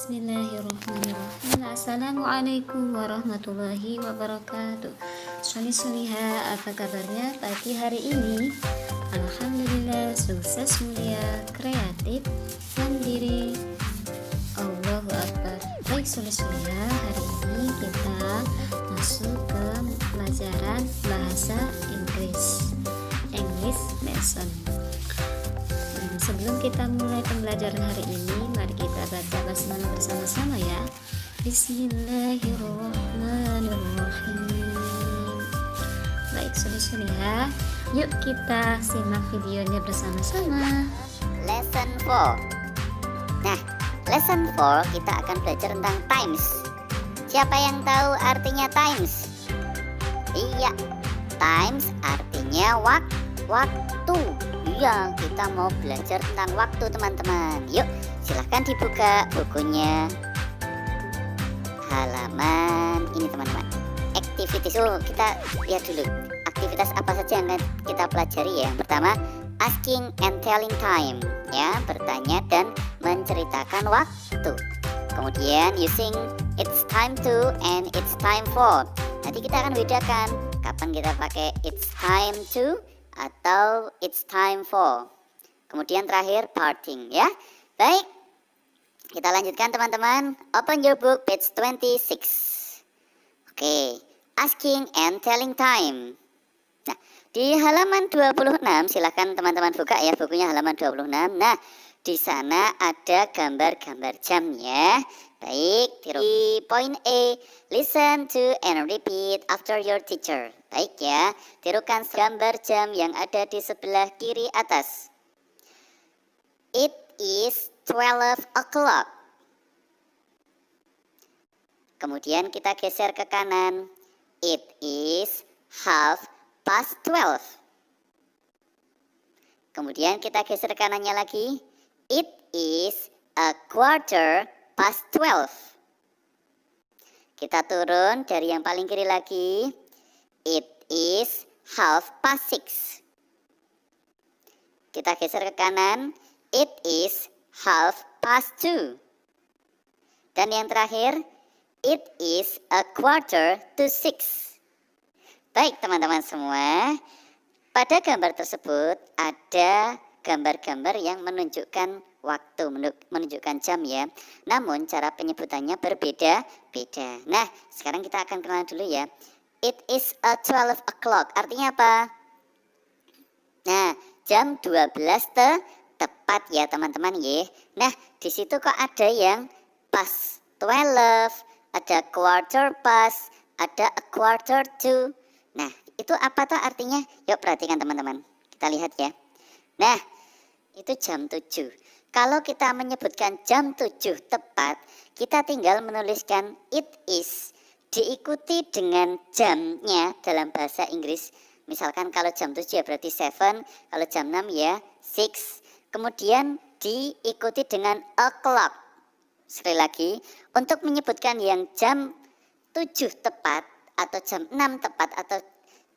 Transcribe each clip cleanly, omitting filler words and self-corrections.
Bismillahirrahmanirrahim. Assalamualaikum warahmatullahi wabarakatuh. Suliha, apa kabarnya pagi hari ini? Alhamdulillah, sukses, mulia, kreatif, mandiri. Allahu Akbar. Baik Suliha, hari ini kita masuk ke pelajaran bahasa Inggris, English lesson. Sebelum kita mulai pembelajaran hari ini, mari kita baca basmalah bersama-sama ya. Bismillahirrahmanirrahim. Baik Suliha, yuk kita simak videonya bersama-sama. Lesson 4. Nah, lesson 4 kita akan belajar tentang times. Siapa yang tahu artinya times? Iya, times artinya waktu. Iya, kita mau belajar tentang waktu teman-teman. Yuk, silahkan dibuka bukunya. Halaman ini teman-teman. Activities. Kita lihat dulu. Aktivitas apa saja yang kita pelajari ya. Yang pertama, asking and telling time. Ya, bertanya dan menceritakan waktu. Kemudian using it's time to and it's time for. Nanti kita akan bedakan kapan kita pakai it's time to atau it's time for. Kemudian terakhir parting ya. Baik, kita lanjutkan teman-teman. Open your book page 26. Oke, asking and telling time. Nah, di halaman 26 silahkan teman-teman buka ya bukunya halaman 26. Nah, di sana ada gambar-gambar jam ya. Baik, di poin A, listen to and repeat after your teacher. Baik ya, tirukan gambar jam yang ada di sebelah kiri atas. It is 12 o'clock. Kemudian kita geser ke kanan. It is 12:30. Kemudian kita geser kanannya lagi. It is 12:15. Kita turun dari yang paling kiri lagi. It is 6:30. Kita geser ke kanan. It is 2:30. Dan yang terakhir, it is 5:45. Baik teman-teman semua, pada gambar tersebut ada gambar-gambar yang menunjukkan waktu, menunjukkan jam ya. Namun cara penyebutannya berbeda-beda. Nah, sekarang kita akan kenalan dulu ya. It is 12 o'clock. Artinya apa? Nah, jam 12 tepat ya teman-teman ya. Nah, di situ kok ada yang past 12, ada quarter past, ada a quarter to. Nah, itu apa tuh artinya? Yuk perhatikan teman-teman. Kita lihat ya. Nah, itu jam 7. Kalau kita menyebutkan jam 7 tepat, kita tinggal menuliskan it is diikuti dengan jamnya dalam bahasa Inggris. Misalkan kalau jam 7 ya berarti 7, kalau jam 6 ya 6. Kemudian diikuti dengan o'clock. Sekali lagi, untuk menyebutkan yang jam 7 tepat atau jam 6 tepat atau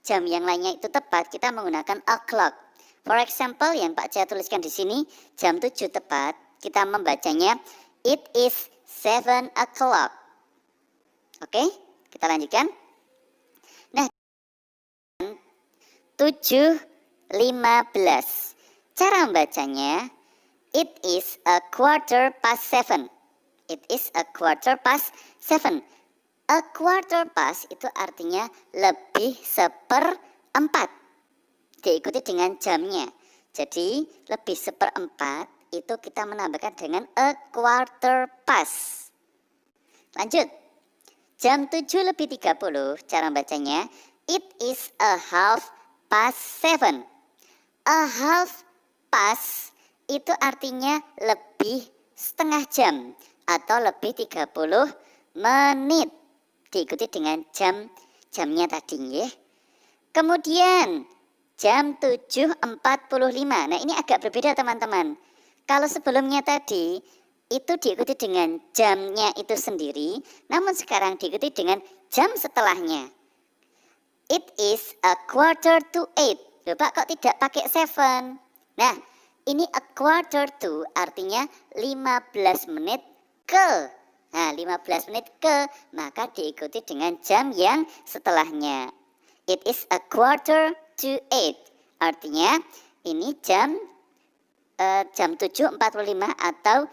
jam yang lainnya itu tepat, kita menggunakan o'clock. For example, yang Pak Cia tuliskan di sini, jam 7 tepat, kita membacanya it is 7 o'clock. Oke, kita lanjutkan. Nah, 7:15. Cara membacanya, it is 7:15. It is 7:15. A quarter past itu artinya lebih 1/4. Diikuti dengan jamnya. Jadi lebih 1/4 itu kita menambahkan dengan a quarter past. Lanjut. Jam 7:30, cara bacanya it is 7:30. A half past itu artinya lebih setengah jam atau lebih 30 menit. Diikuti dengan jamnya tadi ya. Kemudian jam 7:45. Nah, ini agak berbeda teman-teman. Kalau sebelumnya tadi itu diikuti dengan jamnya itu sendiri, namun sekarang diikuti dengan jam setelahnya. It is 7:45. Loh Pak, kok tidak pakai 7? Nah, ini 7:45 artinya 15 menit ke Nah, 15 menit ke, maka diikuti dengan jam yang setelahnya. It is a quarter to 8. Artinya ini jam 7.45 atau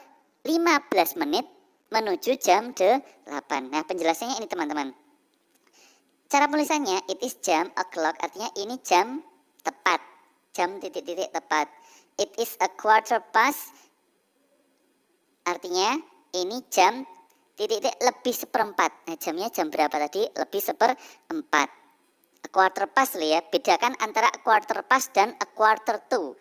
15 menit menuju jam 8. Nah, penjelasannya ini teman-teman. Cara tulisannya it is jam o'clock, artinya ini jam tepat. Jam titik-titik tepat. It is a quarter past, artinya ini jam titik-titik lebih seperempat. Nah, jamnya jam berapa tadi? Lebih seperempat. A quarter past loh ya. Bedakan antara a quarter past dan a quarter to.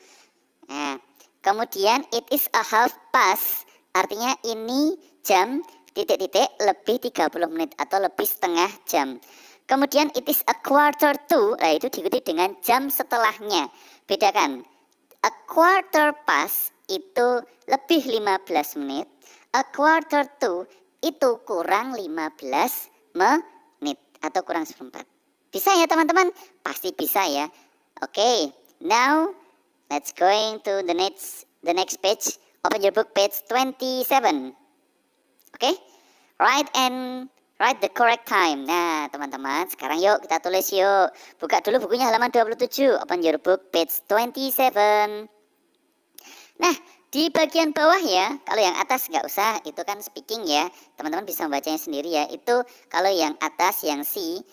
Nah, kemudian it is a half past, artinya ini jam titik-titik lebih 30 menit atau lebih setengah jam. Kemudian it is a quarter to, nah itu diikuti dengan jam setelahnya. Bedakan, a quarter past itu lebih 15 menit, a quarter to itu kurang 15 menit atau kurang seperempat. Bisa ya teman-teman? Pasti bisa ya. Oke, now let's going to the next page. Open your book, page 27. Oke, write the correct time. Nah, teman-teman, sekarang yuk kita tulis yuk. Buka dulu bukunya halaman 27. Open your book, page 27. Nah, di bagian bawah ya, kalau yang atas nggak usah, itu kan speaking ya. Teman-teman bisa membacanya sendiri ya. Itu kalau yang atas, yang C,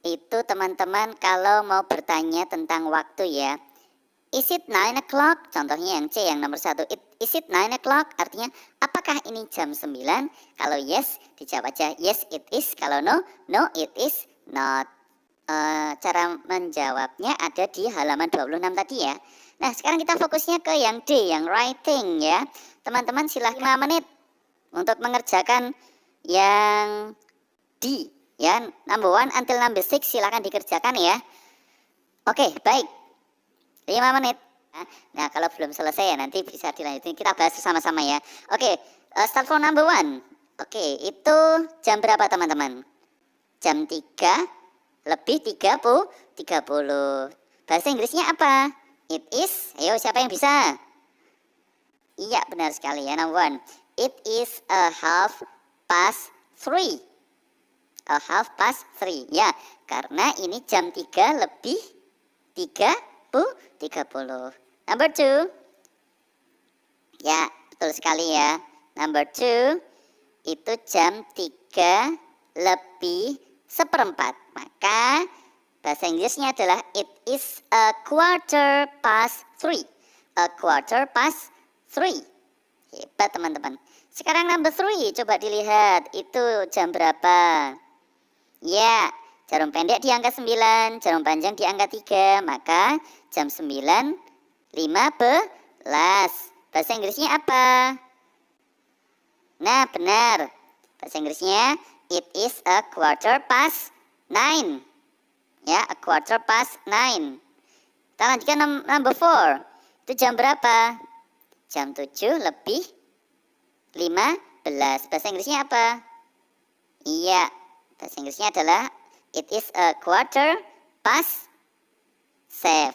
itu teman-teman kalau mau bertanya tentang waktu ya. Is it 9 o'clock? Contohnya yang C, yang nomor 1. Is it 9 o'clock? Artinya, apakah ini jam 9? Kalau yes, dijawab aja yes it is. Kalau no, no it is not. Cara menjawabnya ada di halaman 26 tadi ya. Nah, sekarang kita fokusnya ke yang D, yang writing ya. Teman-teman silahkan 5 menit untuk mengerjakan yang D. Ya, number 1 until number 6 silahkan dikerjakan ya. Oke, baik. 5 menit. Nah, kalau belum selesai ya nanti bisa dilanjutin. Kita bahas sama-sama ya. Oke, start from number 1. Oke, itu jam berapa teman-teman? Jam 3 lebih 30. Bahasa Inggrisnya apa? It is. Ayo, siapa yang bisa? Iya, benar sekali ya. Number 1. It is a half past 3. A half past 3. Ya, karena ini jam 3 lebih 30. Number 2. Ya, betul sekali ya. Number 2 itu jam 3 lebih seperempat. Maka bahasa Inggrisnya adalah it is a quarter past 3. A quarter past 3. Hebat teman-teman. Sekarang number 3, coba dilihat itu jam berapa. Ya, jarum pendek di angka 9, jarum panjang di angka 3, maka jam 9.15. Bahasa Inggrisnya apa? Nah, benar. Bahasa Inggrisnya it is a quarter past 9. Ya, a quarter past 9. Kita lanjutkan number 4. Itu jam berapa? Jam 7 lebih 15. Bahasa Inggrisnya apa? Iya, bahasa Inggrisnya adalah it is a quarter past 7.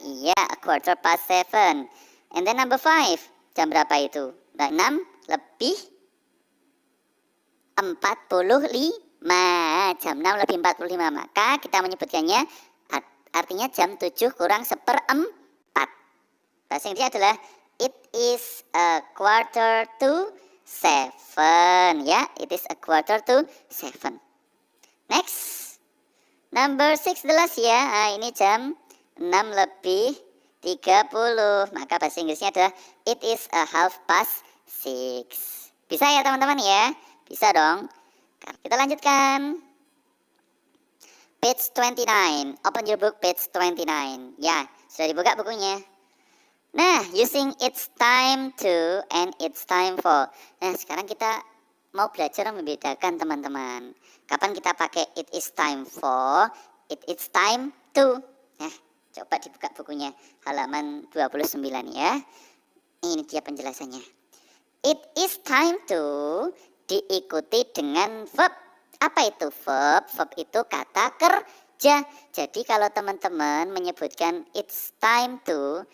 Iya, a quarter past 7. And then number 5. Jam berapa itu? 6 lebih 45. Jam 6 lebih 45. Maka kita menyebutkannya artinya jam 7 kurang seperempat. Bahasa Inggrisnya adalah it is a quarter to 7. Ya, it is a quarter to 7. Next. Number 6 jelas ya. Nah, ini jam 6 lebih 30. Maka bahasa Inggrisnya adalah it is a half past 6. Bisa ya teman-teman ya? Bisa dong. Kita lanjutkan. Page 29. Open your book, page 29. Ya, sudah dibuka bukunya. Nah, using it's time to and it's time for. Nah, sekarang kita mau belajar membedakan teman-teman. Kapan kita pakai it is time for, it is time to. Nah, coba dibuka bukunya halaman 29 ya. Ini dia penjelasannya. It is time to diikuti dengan verb. Apa itu verb? Verb itu kata kerja. Jadi kalau teman-teman menyebutkan it's time to,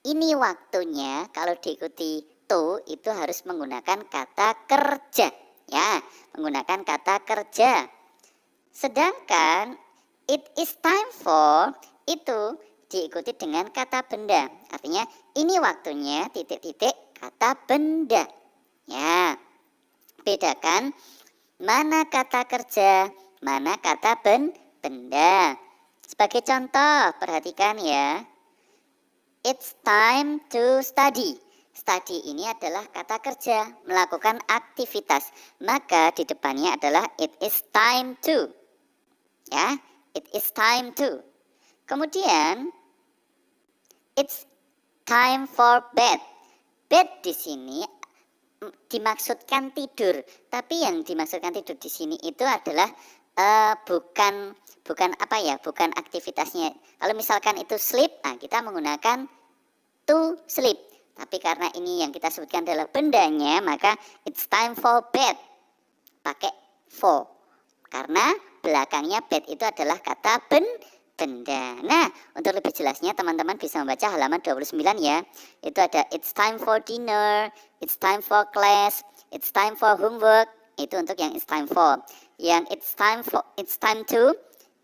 ini waktunya, kalau diikuti to itu harus menggunakan kata kerja. Ya, menggunakan kata kerja. Sedangkan it is time for itu diikuti dengan kata benda. Artinya ini waktunya titik-titik kata benda. Ya, bedakan mana kata kerja, mana kata benda. Sebagai contoh, perhatikan ya. It's time to study. Study ini adalah kata kerja, melakukan aktivitas. Maka di depannya adalah it is time to. Ya, it is time to. Kemudian it's time for bed. Bed di sini dimaksudkan tidur, tapi yang dimaksudkan tidur di sini itu adalah bukan bukan aktivitasnya. Kalau misalkan itu sleep, nah kita menggunakan to sleep. Tapi karena ini yang kita sebutkan adalah bendanya, maka it's time for bed. Pakai for. Karena belakangnya bed itu adalah kata benda. Nah, untuk lebih jelasnya teman-teman bisa membaca halaman 29 ya. Itu ada it's time for dinner, it's time for class, it's time for homework. Itu untuk yang it's time for. Yang it's time to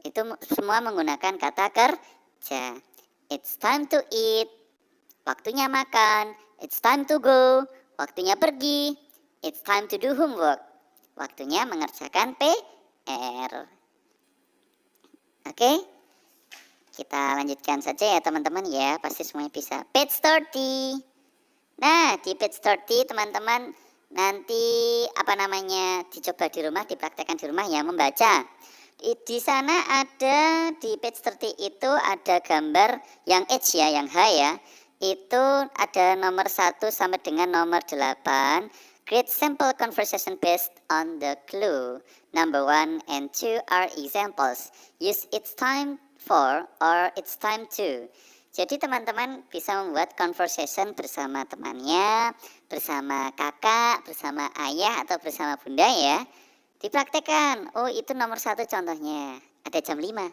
itu semua menggunakan kata kerja. It's time to eat, waktunya makan. It's time to go, waktunya pergi. It's time to do homework, waktunya mengerjakan PR. Oke, kita lanjutkan saja ya teman-teman ya. Pasti semuanya bisa. Page 30. Nah, di page 30 teman-teman nanti dicoba di rumah, dipraktekkan di rumah ya, membaca. Di sana ada di page 30 itu ada gambar yang H ya, yang H ya. Itu ada nomor 1 sampai dengan nomor 8. Create simple conversation based on the clue. Number 1 and 2 are examples. Use it's time for or it's time to. Jadi teman-teman bisa membuat conversation bersama temannya, bersama kakak, bersama ayah atau bersama bunda ya. Dipraktekkan. Oh, itu nomor 1 contohnya. Ada jam 5.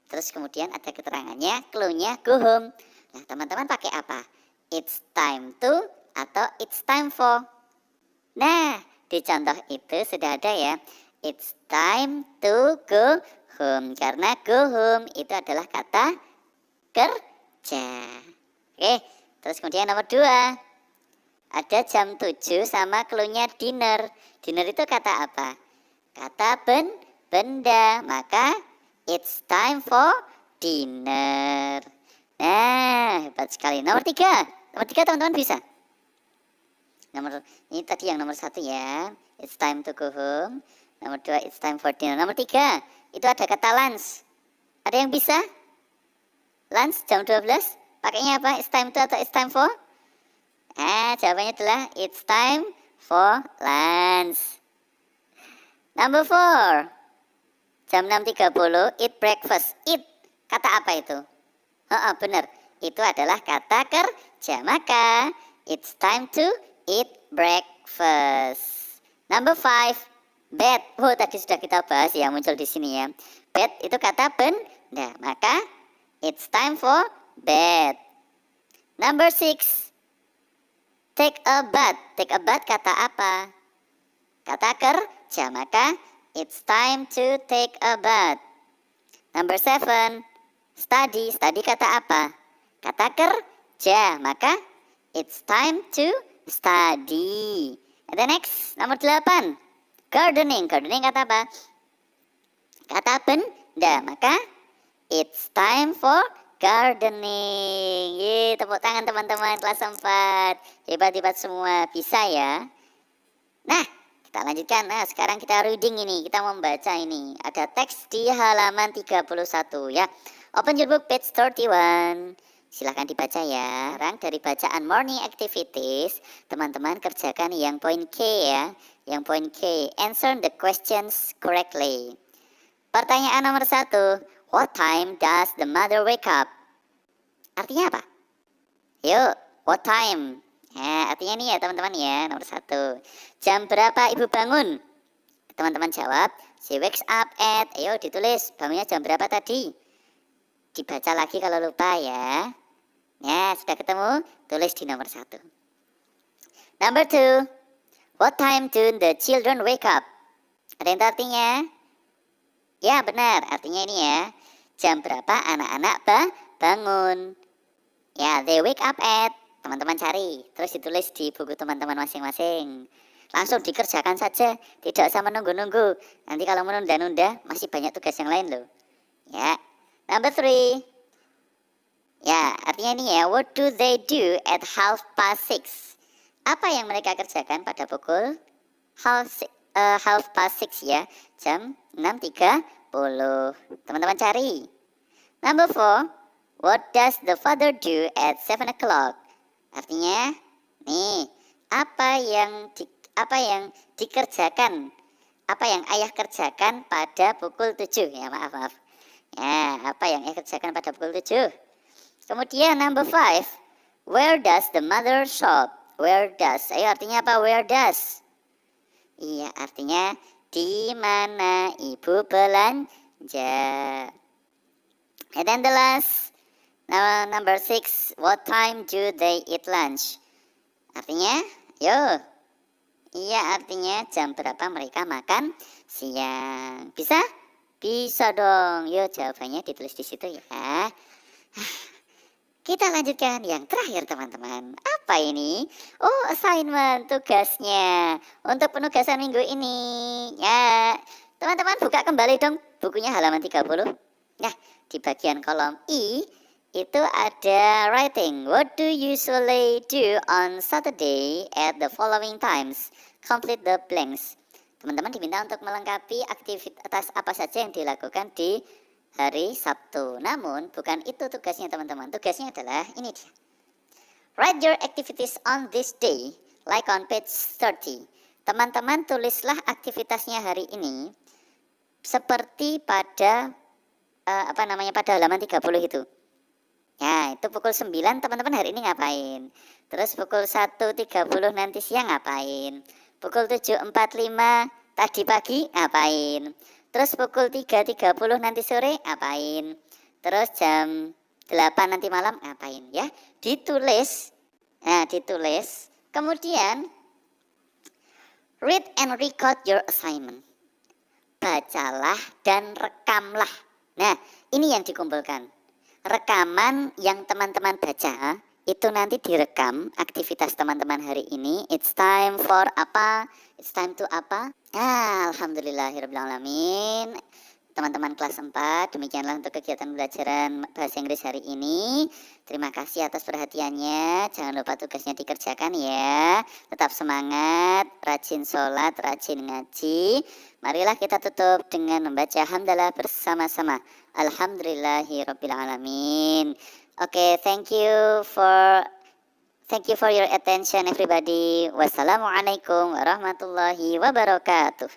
Terus kemudian ada keterangannya, clue-nya go home. Nah, teman-teman pakai apa? It's time to atau it's time for. Nah, di contoh itu sudah ada ya. It's time to go home. Karena go home itu adalah kata kerja. Oke, terus kemudian nomor 2. Ada jam 7 sama clue-nya dinner. Dinner itu kata apa? Kata benda. Maka it's time for dinner. Nah, hebat sekali. Nomor 3. Nomor 3 teman-teman bisa. Ini tadi yang nomor 1 ya. It's time to go home. Nomor 2, it's time for dinner. Nomor 3, itu ada kata lunch. Ada yang bisa? Lunch jam 12. Pakainya apa? It's time to atau it's time for? Jawabannya adalah it's time for lunch. Number 4. Jam 6.30, eat breakfast. Eat, kata apa itu? Benar. Itu adalah kata kerja. Maka it's time to eat breakfast. Number 5, bed. Oh, tadi sudah kita bahas ya, muncul di sini ya. Bed itu kata benda. Maka it's time for bed. Number 6, take a bath. Take a bath kata apa? Kata kerja. Maka it's time to take a bath. Number 7, study. Study kata apa? Kata kerja. Maka it's time to study. And the next, nomor 8, gardening. Gardening kata apa? Kata benda. Maka it's time for gardening. Yeay, tepuk tangan teman-teman kelas 4. Hebat-hebat semua, bisa ya. Nah, kita lanjutkan. Nah, sekarang kita reading ini, kita membaca ini. Ada teks di halaman 31 ya. Open your book page 31. Silahkan dibaca ya. Rang dari bacaan morning activities, teman-teman kerjakan yang poin K ya. Yang poin K, answer the questions correctly. Pertanyaan nomor 1, what time does the mother wake up? Artinya apa? Yuk, what time? Artinya nih ya teman-teman ya, nomor 1. Jam berapa ibu bangun? Teman-teman jawab, she wakes up at, ayo ditulis, bangunnya jam berapa tadi? Dibaca lagi kalau lupa ya. Ya, sudah ketemu? Tulis di nomor 1. Number 2. What time do the children wake up? Ada yang tahu artinya? Ya benar, artinya ini ya. Jam berapa anak-anak bangun? Ya, they wake up at. Teman-teman cari, terus ditulis di buku teman-teman masing-masing. Langsung dikerjakan saja, tidak usah menunggu-nunggu. Nanti kalau menunda-nunda, masih banyak tugas yang lain loh. Ya, number 3. Ya, artinya ini ya, what do they do at 6:30? Apa yang mereka kerjakan pada pukul half past 6 ya, jam 6.30. Teman-teman cari. Number 4, what does the father do at 7 o'clock? Artinya, nih, apa yang dikerjakan, apa yang ayah kerjakan pada pukul 7, ya maaf. Ya, apa yang ayah kerjakan pada pukul 7. Kemudian number 5, where does the mother shop? Where does, ayo artinya apa where does? Iya, artinya di mana ibu belanja. And then the last, number 6, what time do they eat lunch? Artinya, yo. Iya, artinya jam berapa mereka makan siang. Bisa? Bisa dong. Yo, jawabannya ditulis di situ ya. Kita lanjutkan yang terakhir teman-teman. Apa ini? Oh, assignment, tugasnya. Untuk penugasan minggu ini. Ya, teman-teman buka kembali dong bukunya halaman 30. Nah, di bagian kolom I itu ada writing. What do you usually do on Saturday at the following times? Complete the blanks. Teman-teman diminta untuk melengkapi aktivitas apa saja yang dilakukan di hari Sabtu. Namun bukan itu tugasnya teman-teman. Tugasnya adalah ini dia. Write your activities on this day, like on page 30. Teman-teman tulislah aktivitasnya hari ini seperti pada pada halaman 30 itu. Ya, itu pukul 9 teman-teman hari ini ngapain? Terus pukul 1.30 nanti siang ngapain? Pukul 7.45 tadi pagi ngapain? Terus pukul 3.30 nanti sore ngapain? Terus jam 8 nanti malam ngapain ya? Ditulis. Nah, ditulis. Kemudian read and record your assignment. Bacalah dan rekamlah. Nah, ini yang dikumpulkan. Rekaman yang teman-teman baca itu nanti direkam aktivitas teman-teman hari ini. It's time for apa? It's time to apa? Alhamdulillahirrahmanirrahim. Teman-teman kelas 4, demikianlah untuk kegiatan belajaran bahasa Inggris hari ini. Terima kasih atas perhatiannya. Jangan lupa tugasnya dikerjakan ya. Tetap semangat, rajin sholat, rajin ngaji. Marilah kita tutup dengan membaca hamdalah bersama-sama. Alhamdulillahirrabbilalamin. Okay, thank you for your attention everybody. Wassalamualaikum warahmatullahi wabarakatuh.